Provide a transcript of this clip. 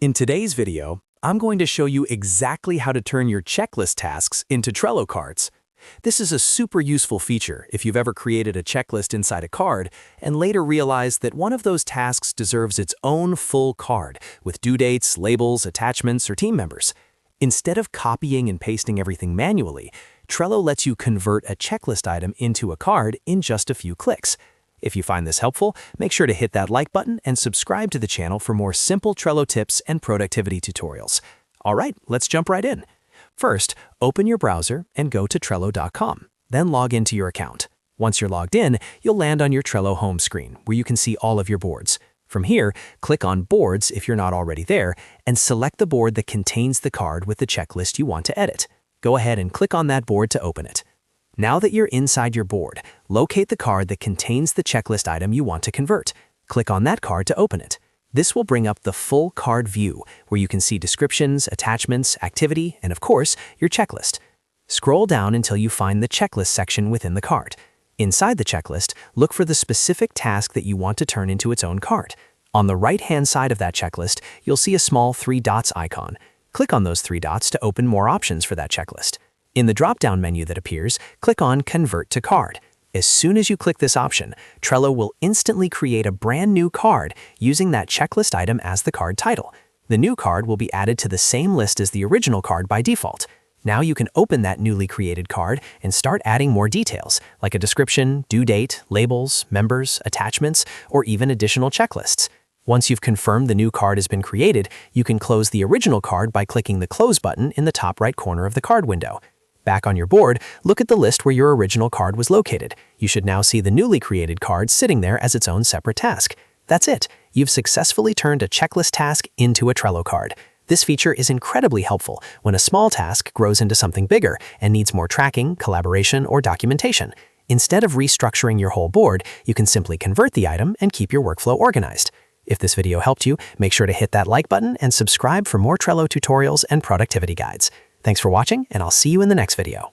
In today's video, I'm going to show you exactly how to turn your checklist tasks into Trello cards. This is a super useful feature if you've ever created a checklist inside a card and later realized that one of those tasks deserves its own full card with due dates, labels, attachments, or team members. Instead of copying and pasting everything manually, Trello lets you convert a checklist item into a card in just a few clicks. If you find this helpful, make sure to hit that like button and subscribe to the channel for more simple Trello tips and productivity tutorials. All right, let's jump right in. First, open your browser and go to Trello.com, then log into your account. Once you're logged in, you'll land on your Trello home screen where you can see all of your boards. From here, click on Boards if you're not already there, and select the board that contains the card with the checklist you want to edit. Go ahead and click on that board to open it. Now that you're inside your board, locate the card that contains the checklist item you want to convert. Click on that card to open it. This will bring up the full card view, where you can see descriptions, attachments, activity, and of course, your checklist. Scroll down until you find the checklist section within the card. Inside the checklist, look for the specific task that you want to turn into its own card. On the right-hand side of that checklist, you'll see a small 3 dots icon. Click on those 3 dots to open more options for that checklist. In the drop-down menu that appears, click on Convert to Card. As soon as you click this option, Trello will instantly create a brand new card using that checklist item as the card title. The new card will be added to the same list as the original card by default. Now you can open that newly created card and start adding more details, like a description, due date, labels, members, attachments, or even additional checklists. Once you've confirmed the new card has been created, you can close the original card by clicking the Close button in the top right corner of the card window. Back on your board, look at the list where your original card was located. You should now see the newly created card sitting there as its own separate task. That's it. You've successfully turned a checklist task into a Trello card. This feature is incredibly helpful when a small task grows into something bigger and needs more tracking, collaboration, or documentation. Instead of restructuring your whole board, you can simply convert the item and keep your workflow organized. If this video helped you, make sure to hit that like button and subscribe for more Trello tutorials and productivity guides. Thanks for watching, and I'll see you in the next video.